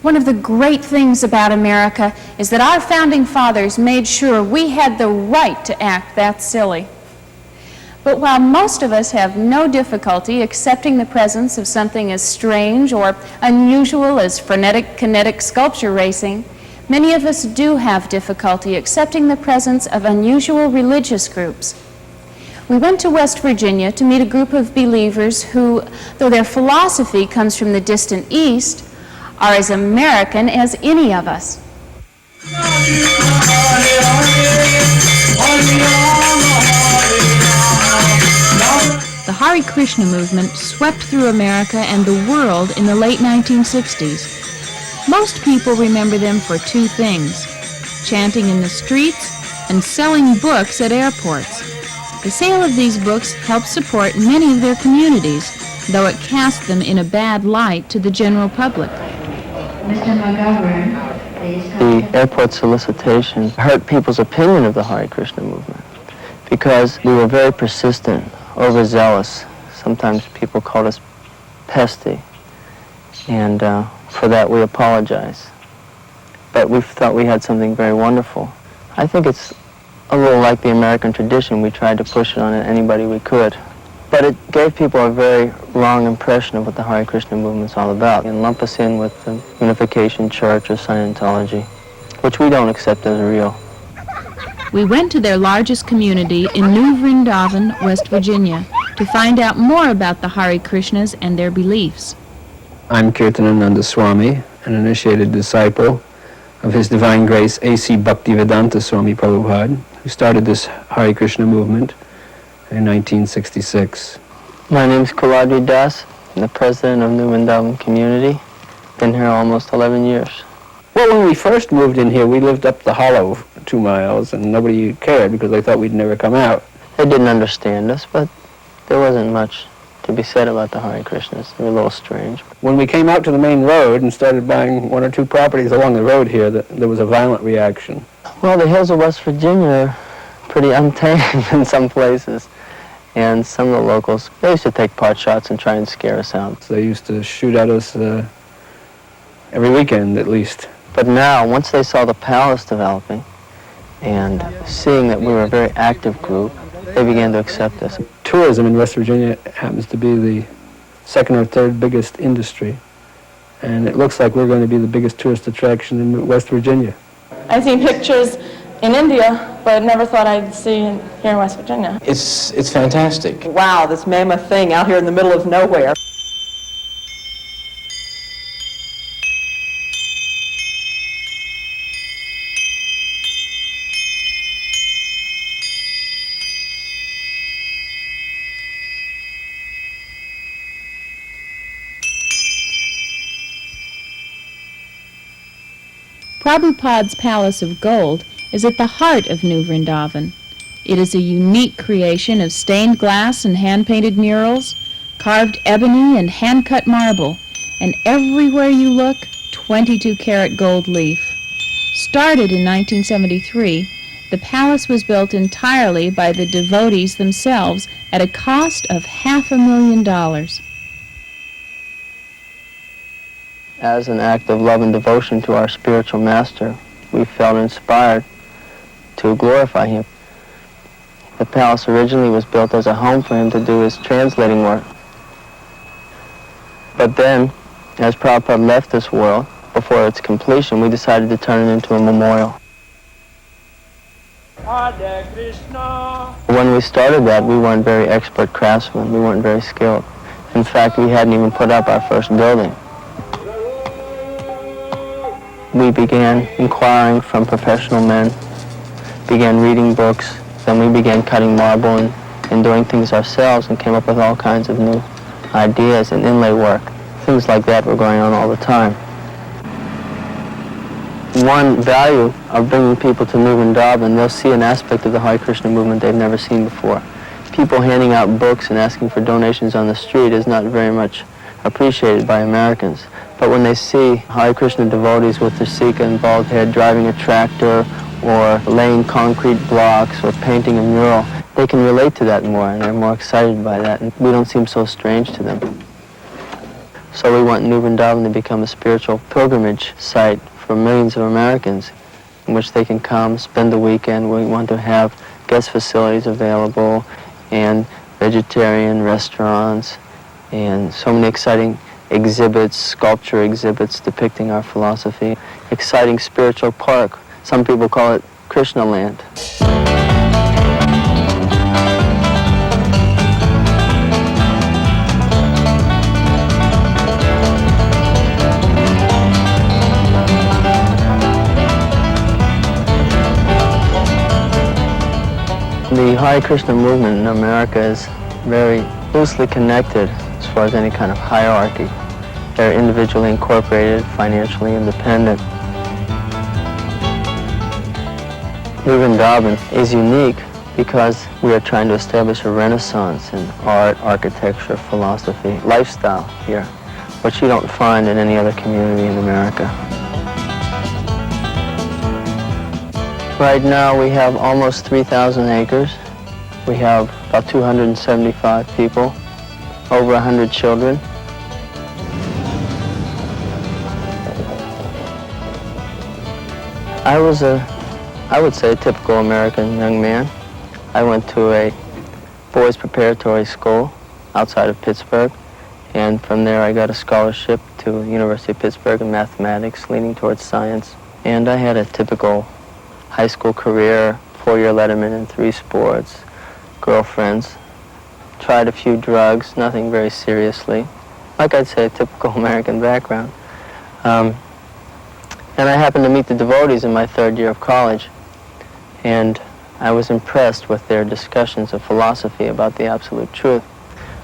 One of the great things about America is that our founding fathers made sure we had the right to act that silly. But while most of us have no difficulty accepting the presence of something as strange or unusual as frenetic kinetic sculpture racing, many of us do have difficulty accepting the presence of unusual religious groups. We went to West Virginia to meet a group of believers who, though their philosophy comes from the distant East, are as American as any of us. The Hare Krishna movement swept through America and the world in the late 1960s. Most people remember them for two things: chanting in the streets and selling books at airports. The sale of these books helped support many of their communities, though it cast them in a bad light to the general public. Mr. McGovern, please. The airport solicitation hurt people's opinion of the Hare Krishna movement because we were very persistent, overzealous. Sometimes people called us pesty, and for that we apologize. But we thought we had something very wonderful. I think it's a little like the American tradition. We tried to push it on anybody we could. But it gave people a very wrong impression of what the Hare Krishna movement's all about, and lump us in with the Unification Church or Scientology, which we don't accept as real. We went to their largest community in New Vrindavan, West Virginia, to find out more about the Hare Krishnas and their beliefs. I'm Kirtanananda Swami, an initiated disciple of His Divine Grace A.C. Bhaktivedanta Swami Prabhupada, who started this Hare Krishna movement in 1966. My name's Kuladri Das. I'm the president of New Vrindavan Community. Been here almost 11 years. Well, when we first moved in here, we lived up the hollow 2 miles, and nobody cared because they thought we'd never come out. They didn't understand us, but there wasn't much to be said about the Hare Krishnas. They were a little strange. When we came out to the main road and started buying 1 or 2 properties along the road here, there was a violent reaction. Well, the hills of West Virginia are pretty untamed in some places. And some of the locals, they used to take pot shots and try and scare us out. They used to shoot at us every weekend at least. But now, once they saw the palace developing and seeing that we were a very active group, they began to accept us. Tourism in West Virginia happens to be the 2nd or 3rd biggest industry. And it looks like we're going to be the biggest tourist attraction in West Virginia. I've seen pictures in India, but never thought I'd see it here in West Virginia. It's fantastic. Wow, this mammoth thing out here in the middle of nowhere. Prabhupada's Palace of Gold is at the heart of New Vrindavan. It is a unique creation of stained glass and hand-painted murals, carved ebony and hand-cut marble, and everywhere you look, 22-karat gold leaf. Started in 1973, the palace was built entirely by the devotees themselves at a cost of $500,000. As an act of love and devotion to our spiritual master, we felt inspired to glorify him. The palace originally was built as a home for him to do his translating work. But then, as Prabhupada left this world, before its completion, we decided to turn it into a memorial. Hare Krishna. When we started that, we weren't very expert craftsmen. We weren't very skilled. In fact, we hadn't even put up our first building. We began inquiring from professional men, began reading books, then we began cutting marble and doing things ourselves and came up with all kinds of new ideas and inlay work. Things like that were going on all the time. One value of bringing people to New Vrindavan, they'll see an aspect of the Hare Krishna movement they've never seen before. People handing out books and asking for donations on the street is not very much appreciated by Americans. But when they see Hare Krishna devotees with their sika and bald head driving a tractor or laying concrete blocks or painting a mural, they can relate to that more and they're more excited by that, and we don't seem so strange to them. So we want New Vrindavan to become a spiritual pilgrimage site for millions of Americans in which they can come, spend the weekend. We want to have guest facilities available and vegetarian restaurants and so many exciting exhibits, sculpture exhibits depicting our philosophy. Exciting spiritual park. Some people call it Krishna Land. The Hare Krishna movement in America is very loosely connected as far as any kind of hierarchy. They're individually incorporated, financially independent. New Vrindavan is unique because we are trying to establish a renaissance in art, architecture, philosophy, lifestyle here, which you don't find in any other community in America. Right now we have almost 3,000 acres. We have about 275 people, over 100 children. I was I would say, a typical American young man. I went to a boys' preparatory school outside of Pittsburgh, and from there I got a scholarship to the University of Pittsburgh in mathematics, leaning towards science. And I had a typical high school career, 4-year letterman in 3 sports, girlfriends, tried a few drugs, nothing very seriously. Like I'd say, a typical American background. And I happened to meet the devotees in my 3rd year of college, and I was impressed with their discussions of philosophy about the absolute truth.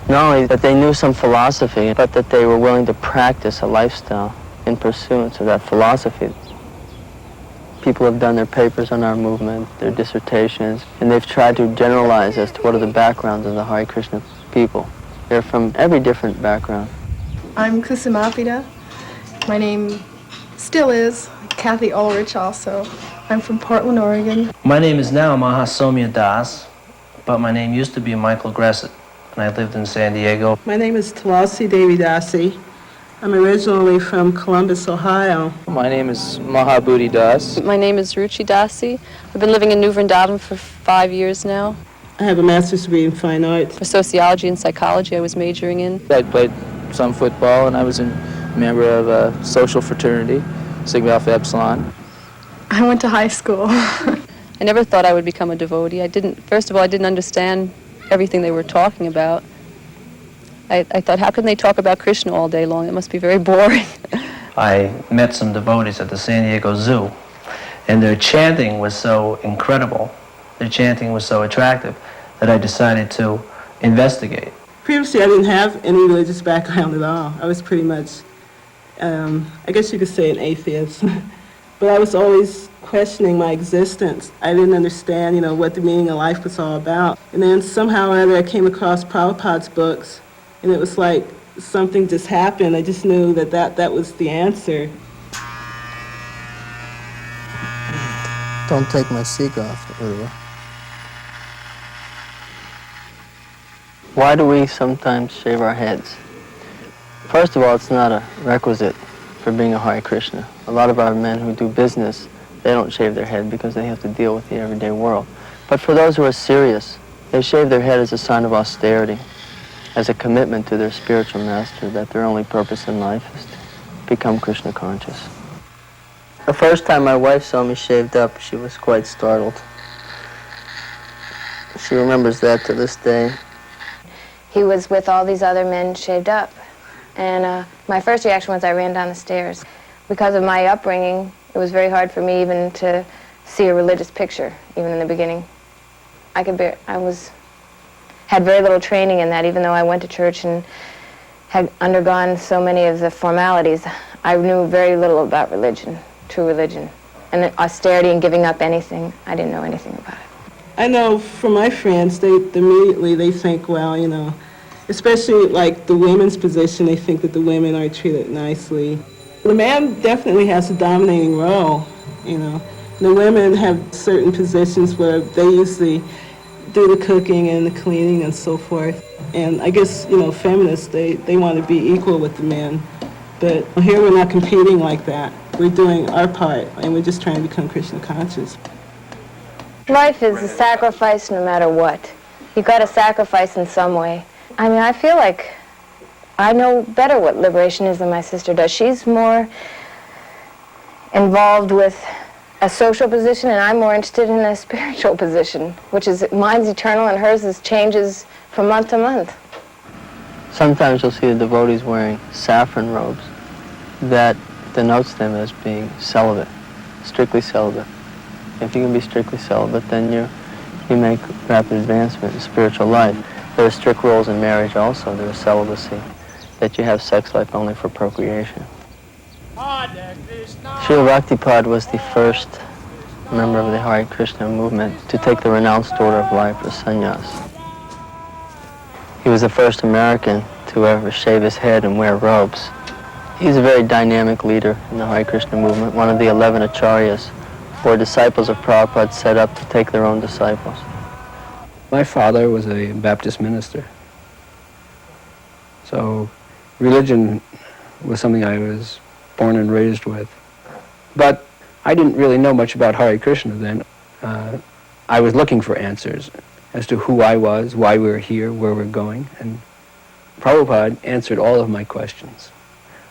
Not only that they knew some philosophy, but that they were willing to practice a lifestyle in pursuance of that philosophy. People have done their papers on our movement, their dissertations, and they've tried to generalize as to what are the backgrounds of the Hare Krishna people. They're from every different background. I'm Kusumapita. My name still is Kathy Ulrich also. I'm from Portland, Oregon. My name is now Mahasomya Das, but my name used to be Michael Gressett, and I lived in San Diego. My name is Tulasi Devi Dasi. I'm originally from Columbus, Ohio. My name is Mahabhuti Das. My name is Ruchi Dasi. I've been living in New Vrindavan for 5 years now. I have a master's degree in fine arts. For sociology and psychology I was majoring in. I played some football, and I was a member of a social fraternity, Sigma Alpha Epsilon. I went to high school. I never thought I would become a devotee. First of all, I didn't understand everything they were talking about. I thought, how can they talk about Krishna all day long? It must be very boring. I met some devotees at the San Diego Zoo, and their chanting was so incredible, their chanting was so attractive, that I decided to investigate. Previously, I didn't have any religious background at all. I was pretty much, I guess you could say, an atheist. But I was always questioning my existence. I didn't understand, what the meaning of life was all about. And then somehow or other, I came across Prabhupada's books, and it was like something just happened. I just knew that was the answer. Don't take my seek off, Uruva. Why do we sometimes shave our heads? First of all, it's not a requisite for being a Hare Krishna. A lot of our men who do business, they don't shave their head because they have to deal with the everyday world. But for those who are serious, they shave their head as a sign of austerity, as a commitment to their spiritual master, that their only purpose in life is to become Krishna conscious. The first time my wife saw me shaved up, she was quite startled. She remembers that to this day. He was with all these other men shaved up. And my first reaction was I ran down the stairs. Because of my upbringing, it was very hard for me even to see a religious picture, even in the beginning. Had very little training in that, even though I went to church and had undergone so many of the formalities. I knew very little about religion, true religion. And the austerity and giving up anything, I didn't know anything about it. I know from my friends, they immediately think, well, especially like the women's position, they think that the women are treated nicely. The man definitely has a dominating role, The women have certain positions where they usually do the cooking and the cleaning and so forth. And I guess, feminists, they want to be equal with the men. But here we're not competing like that. We're doing our part, and we're just trying to become Krishna conscious. Life is a sacrifice no matter what. You've got to sacrifice in some way. I mean, I feel like I know better what liberation is than my sister does. She's more involved with a social position, and I'm more interested in a spiritual position, which is mine's eternal and hers changes from month to month. Sometimes you'll see the devotees wearing saffron robes. That denotes them as being celibate, strictly celibate. If you can be strictly celibate, then you make rapid advancement in spiritual life. There are strict rules in marriage also. There is celibacy, that you have sex life only for procreation. Hare Krishna. Srila Bhaktipada was the first member of the Hare Krishna movement to take the renounced order of life or sannyas. He was the first American to ever shave his head and wear robes. He's a very dynamic leader in the Hare Krishna movement, one of the 11 acharyas, or disciples of Prabhupada set up to take their own disciples. My father was a Baptist minister. So religion was something I was born and raised with. But I didn't really know much about Hare Krishna then. I was looking for answers as to who I was, why we were here, where we're going, and Prabhupada answered all of my questions.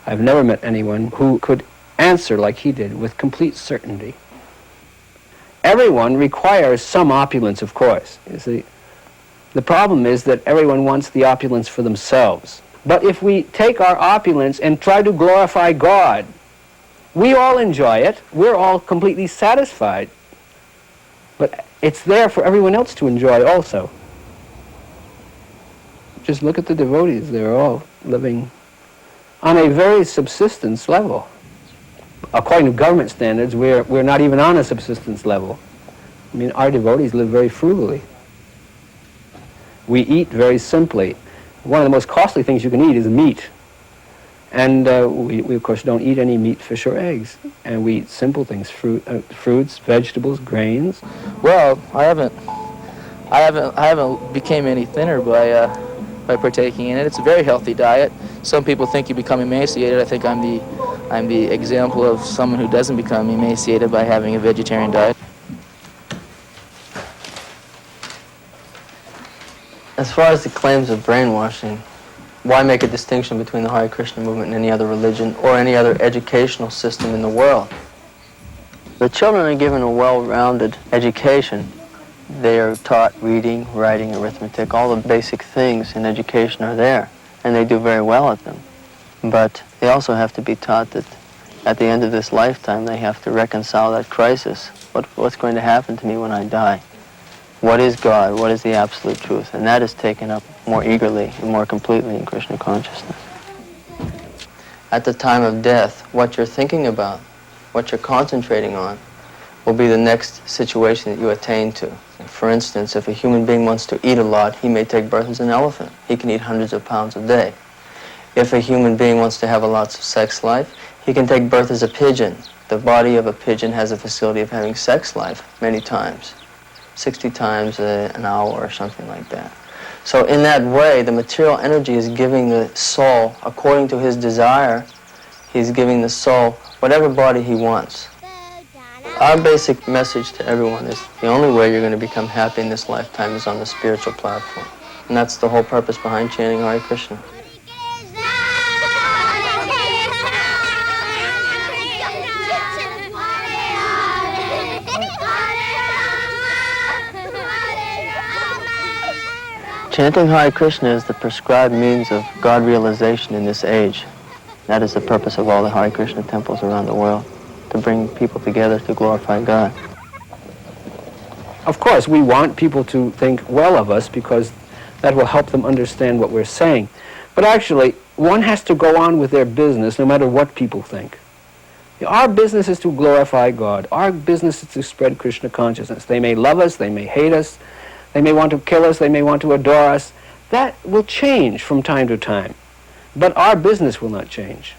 I've never met anyone who could answer like he did with complete certainty. Everyone requires some opulence, of course. You see, the problem is that everyone wants the opulence for themselves. But if we take our opulence and try to glorify God, we all enjoy it. We're all completely satisfied. But it's there for everyone else to enjoy also. Just look at the devotees. They're all living on a very subsistence level. According to government standards, we're not even on a subsistence level. I mean, our devotees live very frugally. We eat very simply. One of the most costly things you can eat is meat. And we of course, don't eat any meat, fish, or eggs. And we eat simple things, fruits, vegetables, grains. Well, I haven't became any thinner by partaking in it. It's a very healthy diet. Some people think you become emaciated. I think I'm the example of someone who doesn't become emaciated by having a vegetarian diet. As far as the claims of brainwashing, why make a distinction between the Hare Krishna movement and any other religion or any other educational system in the world? The children are given a well-rounded education. They are taught reading, writing, arithmetic, all the basic things in education are there, and they do very well at them. But they also have to be taught that at the end of this lifetime they have to reconcile that crisis. What's going to happen to me when I die? What is God? What is the absolute truth? And that is taken up more eagerly and more completely in Krishna consciousness. At the time of death, what you're thinking about, what you're concentrating on, will be the next situation that you attain to. For instance, if a human being wants to eat a lot, he may take birth as an elephant. He can eat hundreds of pounds a day. If a human being wants to have a lots of sex life, he can take birth as a pigeon. The body of a pigeon has a facility of having sex life many times. 60 times an hour or something like that. So in that way, the material energy is giving the soul, according to his desire, he's giving the soul whatever body he wants. Our basic message to everyone is the only way you're going to become happy in this lifetime is on the spiritual platform. And that's the whole purpose behind chanting Hare Krishna. Chanting Hare Krishna is the prescribed means of God realization in this age. That is the purpose of all the Hare Krishna temples around the world, to bring people together to glorify God. Of course, we want people to think well of us because that will help them understand what we're saying. But actually, one has to go on with their business no matter what people think. Our business is to glorify God. Our business is to spread Krishna consciousness. They may love us, they may hate us, they may want to kill us, they may want to adore us. That will change from time to time. But our business will not change.